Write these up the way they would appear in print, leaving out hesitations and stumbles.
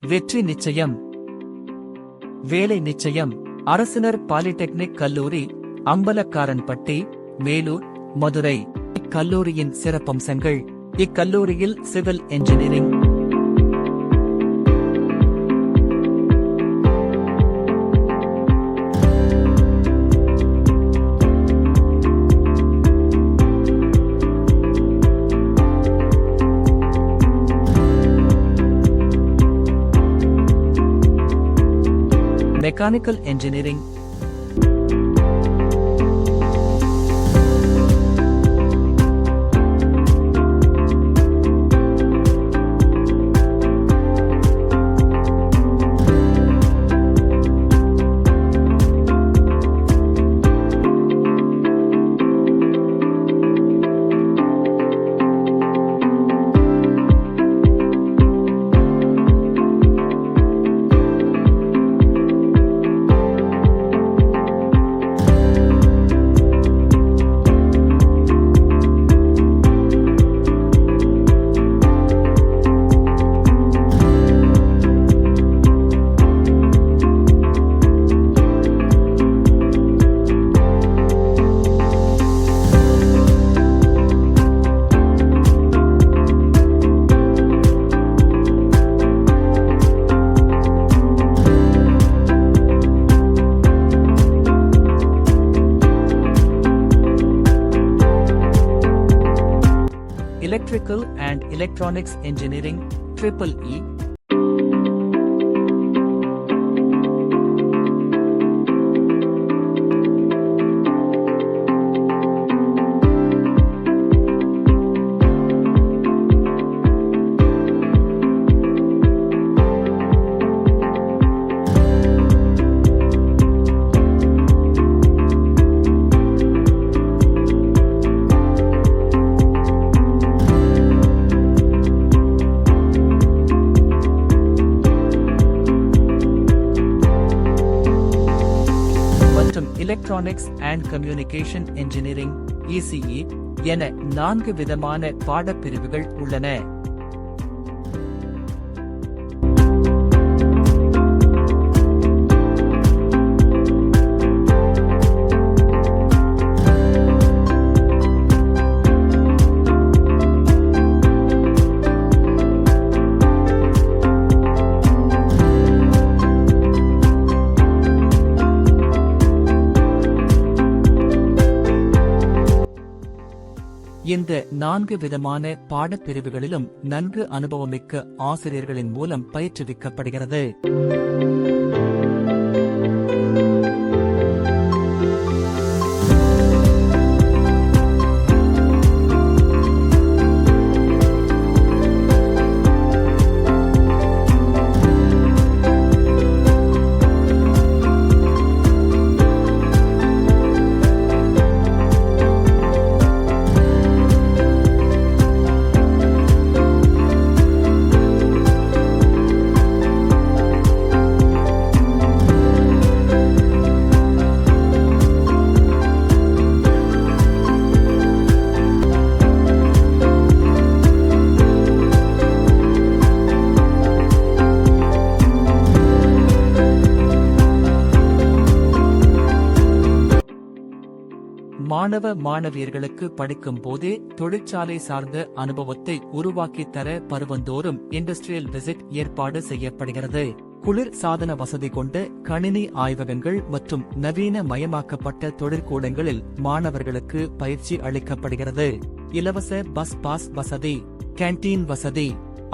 வெற்றி நிச்சயம். வேலை நிச்சயம். அரசினர் பாலிடெக்னிக் கல்லூரி, அம்பலக்காரன்பட்டி, மேலூர், மதுரை. இக்கல்லூரியின் சிறப்பம்சங்கள். இக்கல்லூரியில் civil engineering, mechanical engineering, Electrical and Electronics Engineering, EEE. Electronics and communication engineering, ECE என 4 விதமான பாடப்பிரிவுகள் உள்ளன. இந்த 4 விதமான பாடப்பிரிவுகளிலும் நன்கு அனுபவமிக்க ஆசிரியர்களின் மூலம் பயிற்றுவிக்கப்படுகிறது. மாணவ மாணவியர்களுக்கு படிக்கும் போதே தொழிற்சாலை சார்ந்த அனுபவத்தை உருவாக்கித் தர பருவந்தோறும் இண்டஸ்ட்ரியல் விசிட் ஏற்பாடு செய்யப்படுகிறது. குளிர் சாதன வசதி கொண்ட கணினி ஆய்வகங்கள் மற்றும் நவீன மயமாக்கப்பட்ட தொழிற்கூடங்களில் மாணவர்களுக்கு பயிற்சி அளிக்கப்படுகிறது. இலவச பஸ் பாஸ் வசதி, கேண்டீன் வசதி,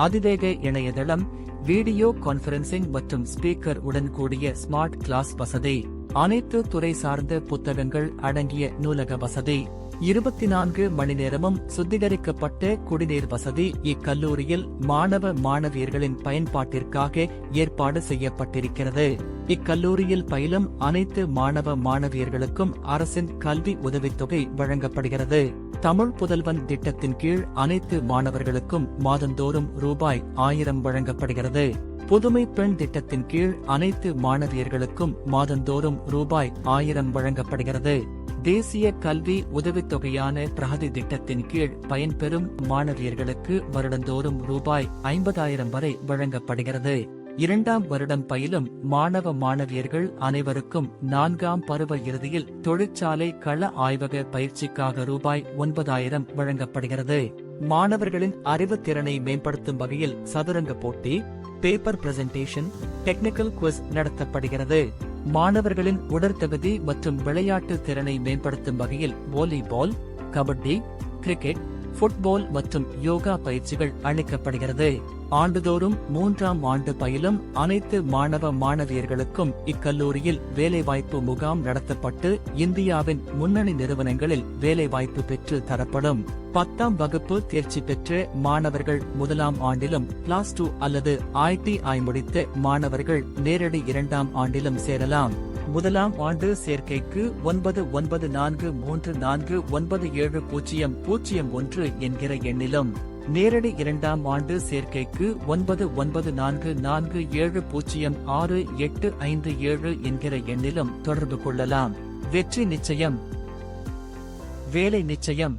அதிவேக இணையதளம், வீடியோ கான்பரன்சிங் மற்றும் ஸ்பீக்கர் உடன் கூடிய ஸ்மார்ட் கிளாஸ் வசதி, அனைத்து துறை சார்ந்த புத்தகங்கள் அடங்கிய நூலக வசதி, 24 மணி நேரமும் சுத்திகரிக்கப்பட்ட குடிநீர் வசதி இக்கல்லூரியில் மாணவ மாணவியர்களின் பயன்பாட்டிற்காக ஏற்பாடு செய்யப்பட்டிருக்கிறது. இக்கல்லூரியில் பயிலும் அனைத்து மாணவ மாணவியர்களுக்கும் அரசின் கல்வி உதவித்தொகை வழங்கப்படுகிறது. தமிழ் புதல்வன் திட்டத்தின் கீழ் அனைத்து மாணவர்களுக்கும் மாதந்தோறும் ரூபாய் 1000 வழங்கப்படுகிறது. புதுமை பெண் திட்டத்தின் கீழ் அனைத்து மாணவியர்களுக்கும் மாதந்தோறும் ரூபாய் 1000 வழங்கப்படுகிறது. தேசிய கல்வி உதவித்தொகையான பிரகதி திட்டத்தின் கீழ் பயன்பெறும் மாணவியர்களுக்கு வருடந்தோறும் ரூபாய் 50,000 வரை வழங்கப்படுகிறது. 2ஆம் வருடம் பயிலும் மாணவ மாணவியர்கள் அனைவருக்கும் 4ஆம் பருவ இறுதியில் தொழிற்சாலை கள ஆய்வக பயிற்சிக்காக ரூபாய் 9,000 வழங்கப்படுகிறது. மாணவர்களின் அறிவுத்திறனை மேம்படுத்தும் வகையில் சதுரங்க போட்டி, பேப்பர் பிரசன்டேஷன், டெக்னிக்கல் குவிஸ் நடத்தப்படுகிறது. மாணவர்களின் உடற்தகுதி மற்றும் விளையாட்டு திறனை மேம்படுத்தும் வகையில் வாலிபால், கபடி, கிரிக்கெட், ஃபுட்பால் மற்றும் யோகா பயிற்சிகள் அளிக்கப்படுகிறது. ஆண்டுதோறும் 3ஆம் ஆண்டு பயிலும் அனைத்து மாணவ மாணவியர்களுக்கும் இக்கல்லூரியில் வேலைவாய்ப்பு முகாம் நடத்தப்பட்டு இந்தியாவின் முன்னணி நிறுவனங்களில் வேலைவாய்ப்பு பெற்று தரப்படும். 10ஆம் வகுப்பு தேர்ச்சி பெற்ற மாணவர்கள் 1ஆம் ஆண்டிலும், +2 அல்லது ITI முடித்த மாணவர்கள் நேரடி 2ஆம் ஆண்டிலும் சேரலாம். 1ஆம் ஆண்டு சேர்க்கைக்கு 9943497001 என்கிற எண்ணிலும், நேரடி 2ஆம் ஆண்டு சேர்க்கைக்கு 9944706857 என்கிற எண்ணிலும் தொடர்பு கொள்ளலாம். வெற்றி நிச்சயம், வேலை நிச்சயம்.